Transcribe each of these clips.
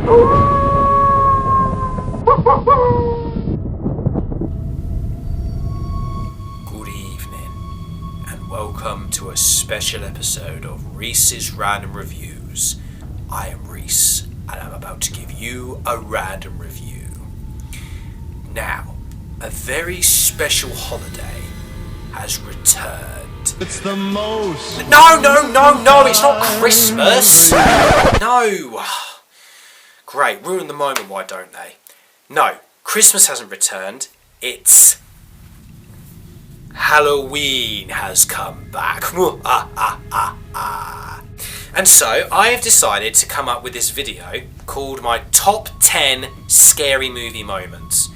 Good evening, and welcome to a special episode of Reese's Random Reviews. I am Reese, and I'm about to give you a random review. Now, a very special holiday has returned. It's the most. No, it's not Christmas! No! Great, ruin the moment, why don't they? No, Christmas hasn't returned, it's Halloween has come back. And so I have decided to come up with this video called my top 10 scary movie moments.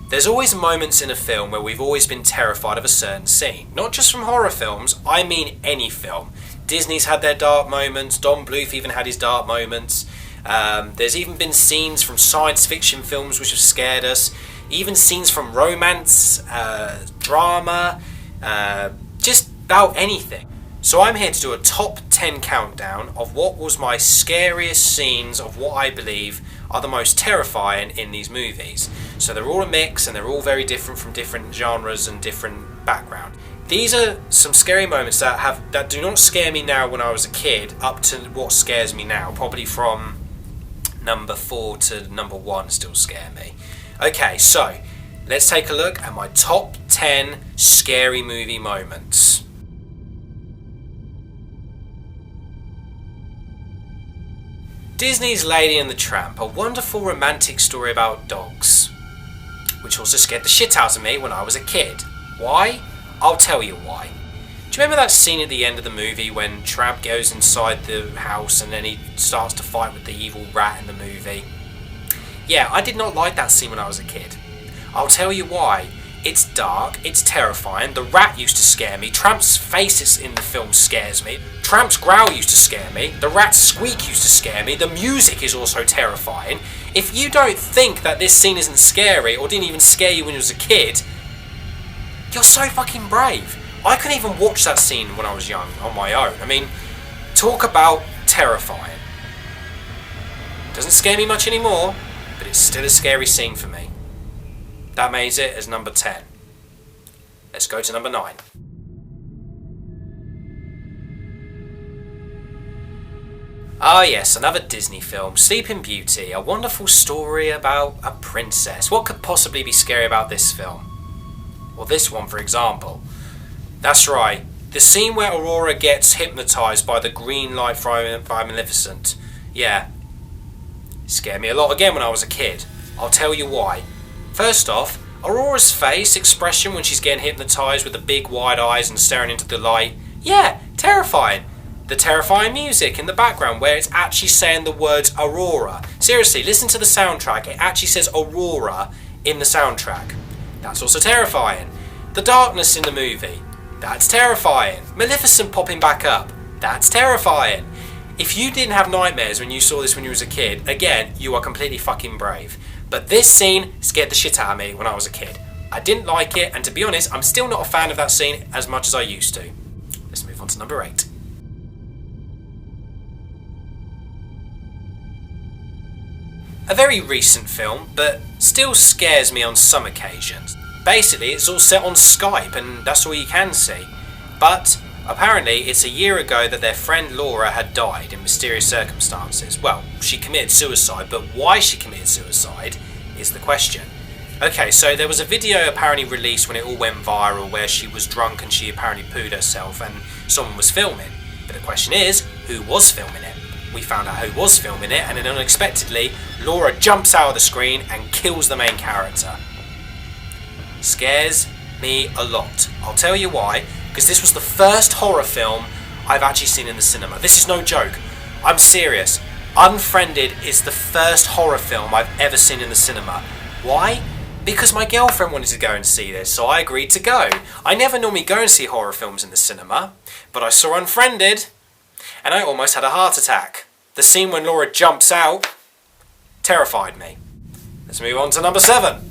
There's always moments in a film where we've always been terrified of a certain scene. Not just from horror films, I mean any film. Disney's had their dark moments, Don Bluth even had his dark moments. There's even been scenes from science fiction films which have scared us. Even scenes from romance, drama, just about anything. So I'm here to do a top 10 countdown of what was my scariest scenes of what I believe are the most terrifying in these movies. So they're all a mix and they're all very different from different genres and different background. These are some scary moments that do not scare me now when I was a kid up to what scares me now. Probably from number 4 to number 1 still scare me. Okay, so let's take a look at my top 10 scary movie moments. Disney's Lady and the Tramp, a wonderful romantic story about dogs, which also scared the shit out of me when I was a kid. Why? I'll tell you why. Do you remember that scene at the end of the movie when Tramp goes inside the house and then he starts to fight with the evil rat in the movie? Yeah, I did not like that scene when I was a kid. I'll tell you why. It's dark, it's terrifying, the rat used to scare me, Tramp's face in the film scares me, Tramp's growl used to scare me, the rat's squeak used to scare me, the music is also terrifying. If you don't think that this scene isn't scary, or didn't even scare you when you was a kid, you're so fucking brave. I couldn't even watch that scene when I was young on my own. I mean, talk about terrifying. Doesn't scare me much anymore, but it's still a scary scene for me. That makes it as number 10. Let's go to number 9. Ah yes, another Disney film, Sleeping Beauty, a wonderful story about a princess. What could possibly be scary about this film? Well, this one, for example. That's right, the scene where Aurora gets hypnotised by the green light by Maleficent. Yeah, scared me a lot again when I was a kid. I'll tell you why. First off, Aurora's face expression when she's getting hypnotised with the big wide eyes and staring into the light. Yeah, terrifying. The terrifying music in the background where it's actually saying the words Aurora. Seriously, listen to the soundtrack. It actually says Aurora in the soundtrack. That's also terrifying. The darkness in the movie. That's terrifying. Maleficent popping back up. That's terrifying. If you didn't have nightmares when you saw this when you was a kid, again, you are completely fucking brave. But this scene scared the shit out of me when I was a kid. I didn't like it, and to be honest, I'm still not a fan of that scene as much as I used to. Let's move on to number 8. A very recent film, but still scares me on some occasions. Basically, it's all set on Skype, and that's all you can see. But apparently, it's a year ago that their friend Laura had died in mysterious circumstances. Well, she committed suicide, but why she committed suicide is the question. Okay, so there was a video apparently released when it all went viral where she was drunk and she apparently pooed herself and someone was filming. But the question is, who was filming it? We found out who was filming it, and then unexpectedly, Laura jumps out of the screen and kills the main character. Scares me a lot. I'll tell you why. Because this was the first horror film I've actually seen in the cinema. This is no joke. I'm serious. Unfriended is the first horror film I've ever seen in the cinema. Why? Because my girlfriend wanted to go and see this, so I agreed to go. I never normally go and see horror films in the cinema, but I saw Unfriended, and I almost had a heart attack. The scene when Laura jumps out terrified me. Let's move on to number 7.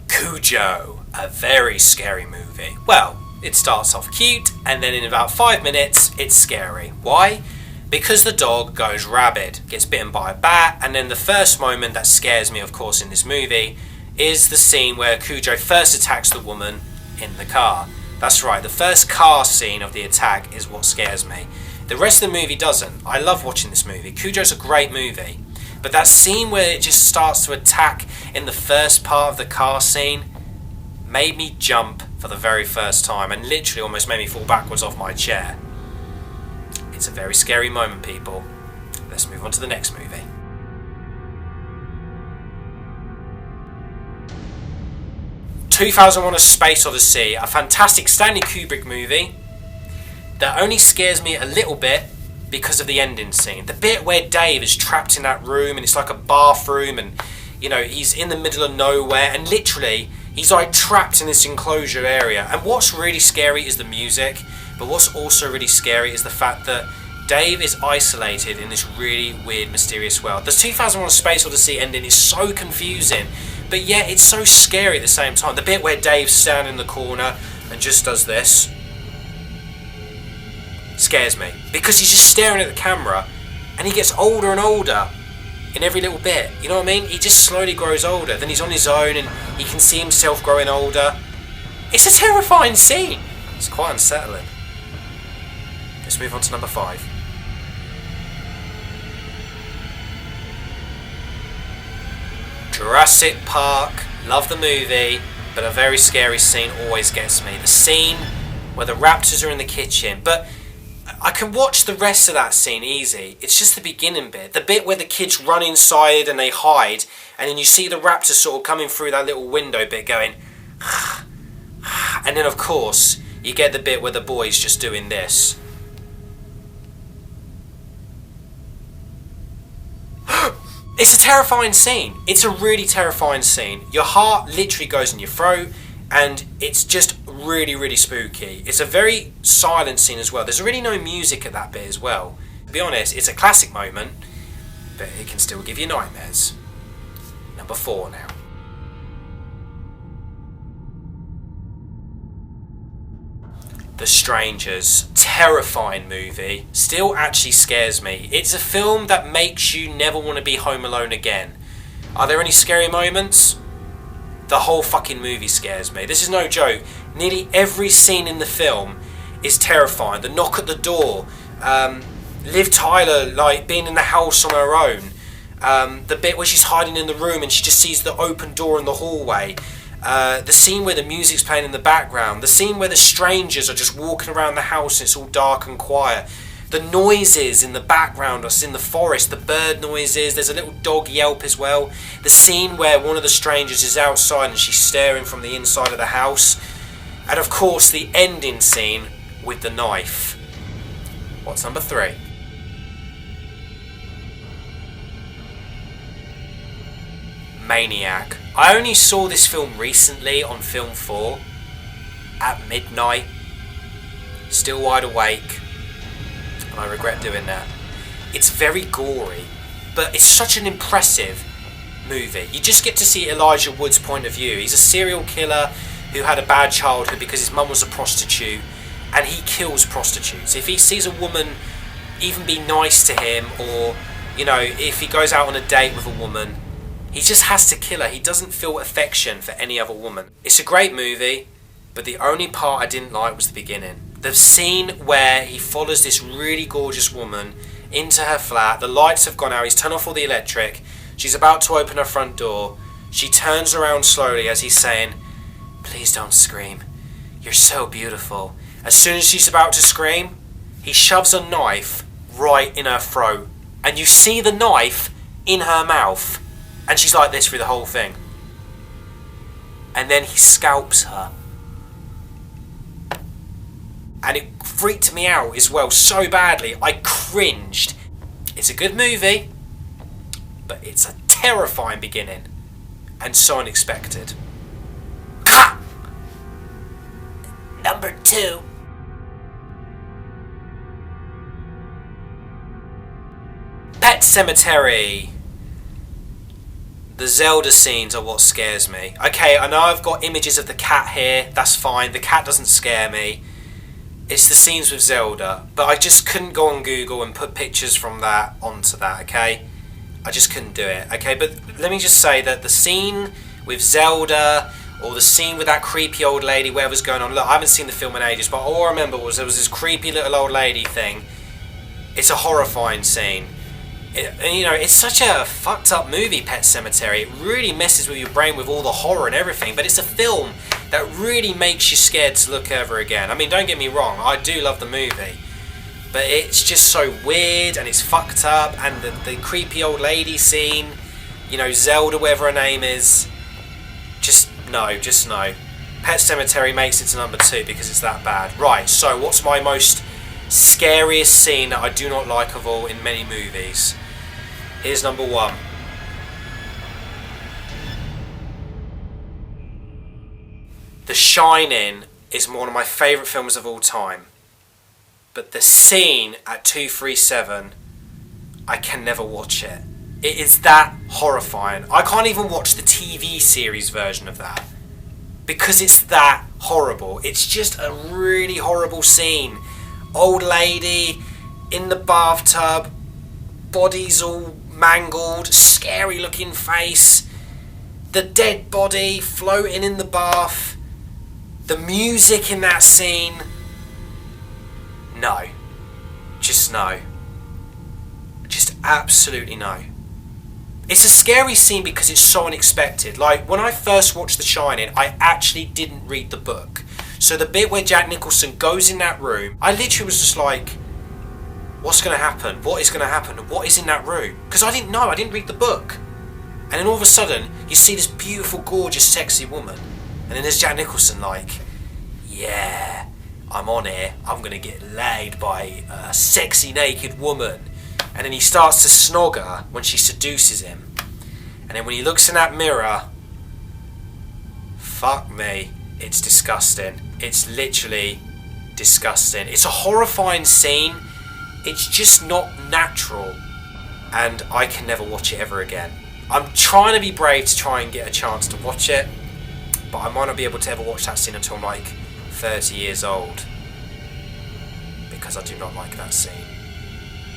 Cujo, a very scary movie. Well, It starts off cute, and then in about 5 minutes, it's scary. Why? Because the dog goes rabid, gets bitten by a bat, and then the first moment that scares me, of course, in this movie is the scene where Cujo first attacks the woman in the car. That's right, the first car scene of the attack is what scares me. The rest of the movie doesn't. I love watching this movie. Cujo's a great movie. But that scene where it just starts to attack in the first part of the car scene made me jump for the very first time and literally almost made me fall backwards off my chair. It's a very scary moment, people. Let's move on to the next movie. "2001: A Space Odyssey", a fantastic Stanley Kubrick movie that only scares me a little bit because of the ending scene. The bit where Dave is trapped in that room and it's like a bathroom and, he's in the middle of nowhere and literally he's like trapped in this enclosure area. And what's really scary is the music, but what's also really scary is the fact that Dave is isolated in this really weird, mysterious world. The 2001: A Space Odyssey ending is so confusing, but yet it's so scary at the same time. The bit where Dave's standing in the corner and just does this scares me because he's just staring at the camera and he gets older and older in every little bit. You know what I mean? He just slowly grows older. Then he's on his own and he can see himself growing older. It's a terrifying scene. It's quite unsettling. Let's move on to number 5. Jurassic Park. Love the movie, but a very scary scene always gets me. The scene where the raptors are in the kitchen, but I can watch the rest of that scene easy. It's just the beginning bit. The bit where the kids run inside and they hide, and then you see the raptors sort of coming through that little window bit going, and then of course, you get the bit where the boy's just doing this. It's a terrifying scene. It's a really terrifying scene. Your heart literally goes in your throat, and it's just really, really spooky. It's a very silent scene as well. There's really no music at that bit as well. To be honest, it's a classic moment, but it can still give you nightmares. Number 4 now. The Strangers. Terrifying movie. Still actually scares me. It's a film that makes you never want to be home alone again. Are there any scary moments? The whole fucking movie scares me. This is no joke. Nearly every scene in the film is terrifying. The knock at the door, Liv Tyler like being in the house on her own, the bit where she's hiding in the room and she just sees the open door in the hallway, the scene where the music's playing in the background, the scene where the strangers are just walking around the house and it's all dark and quiet. The noises in the background are in the forest, the bird noises, there's a little dog yelp as well. The scene where one of the strangers is outside and she's staring from the inside of the house. And of course the ending scene with the knife. What's number 3? Maniac. I only saw this film recently on Film 4 at midnight, still wide awake. And I regret doing that. It's very gory, but it's such an impressive movie. You just get to see Elijah Wood's point of view. He's a serial killer who had a bad childhood because his mum was a prostitute, and he kills prostitutes. If he sees a woman even be nice to him, or if he goes out on a date with a woman, he just has to kill her. He doesn't feel affection for any other woman. It's a great movie, but the only part I didn't like was the beginning. The scene where he follows this really gorgeous woman into her flat, the lights have gone out, he's turned off all the electric, she's about to open her front door, she turns around slowly as he's saying, "Please don't scream, you're so beautiful." As soon as she's about to scream, he shoves a knife right in her throat, and you see the knife in her mouth, and she's like this through the whole thing. And then he scalps her. And it freaked me out as well so badly. I cringed. It's a good movie, but it's a terrifying beginning and so unexpected. Number 2. Pet Sematary. The Zelda scenes are what scares me. Okay, I know I've got images of the cat here, that's fine, the cat doesn't scare me. It's the scenes with Zelda, but I just couldn't go on Google and put pictures from that onto that, okay? I just couldn't do it, okay? But let me just say that the scene with Zelda, or the scene with that creepy old lady, whatever's going on, look, I haven't seen the film in ages, but all I remember was there was this creepy little old lady thing. It's a horrifying scene. And you know, it's such a fucked up movie, Pet Sematary. It really messes with your brain with all the horror and everything, but it's a film that really makes you scared to look ever again. I mean, don't get me wrong, I do love the movie, but it's just so weird and it's fucked up, and the creepy old lady scene, you know, Zelda, whatever her name is, just no. Pet Sematary makes it to number 2 because it's that bad. Right, so what's my most scariest scene that I do not like of all in many movies? Here's number 1. The Shining is one of my favourite films of all time, but the scene at 237, I can never watch it. It is that horrifying. I can't even watch the TV series version of that because it's that horrible. It's just a really horrible scene. Old lady in the bathtub, body's all mangled, scary looking face, the dead body floating in the bath, the music in that scene. No. Just no. Just absolutely no. It's a scary scene because it's so unexpected. Like, when I first watched The Shining, I actually didn't read the book. So the bit where Jack Nicholson goes in that room, I literally was just like, what's going to happen? What is going to happen? What is in that room? Because I didn't know. I didn't read the book. And then all of a sudden, you see this beautiful, gorgeous, sexy woman. And then there's Jack Nicholson like, yeah, I'm on here. I'm going to get laid by a sexy, naked woman. And then he starts to snog her when she seduces him. And then when he looks in that mirror, fuck me, it's disgusting. It's literally disgusting. It's a horrifying scene. It's just not natural. And I can never watch it ever again. I'm trying to be brave to try and get a chance to watch it, but I might not be able to ever watch that scene until I'm like 30 years old, because I do not like that scene.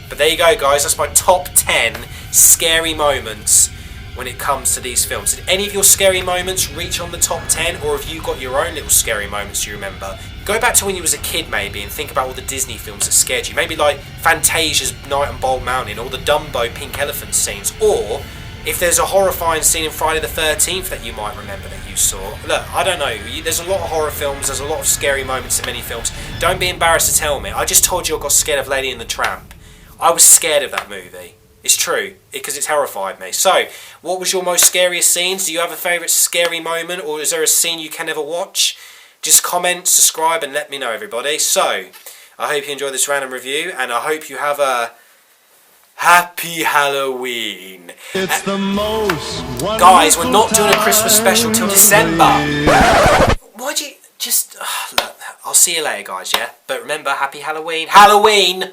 But there you go, guys. That's my top 10 scary moments when it comes to these films. Did any of your scary moments reach on the top 10, or have you got your own little scary moments you remember? Go back to when you was a kid maybe and think about all the Disney films that scared you. Maybe like Fantasia's Night on Bald Mountain, or the Dumbo Pink Elephant scenes, or if there's a horrifying scene in Friday the 13th that you might remember that you saw. Look, I don't know. There's a lot of horror films. There's a lot of scary moments in many films. Don't be embarrassed to tell me. I just told you I got scared of Lady and the Tramp. I was scared of that movie. It's true, because it terrified me. So, what was your most scariest scenes? Do you have a favourite scary moment, or is there a scene you can never watch? Just comment, subscribe, and let me know, everybody. So, I hope you enjoyed this random review, and I hope you have a happy Halloween. It's the most wonderful guys, we're not doing a Christmas special till December. Why'd you just... look, I'll see you later, guys, yeah? But remember, happy Halloween. Halloween!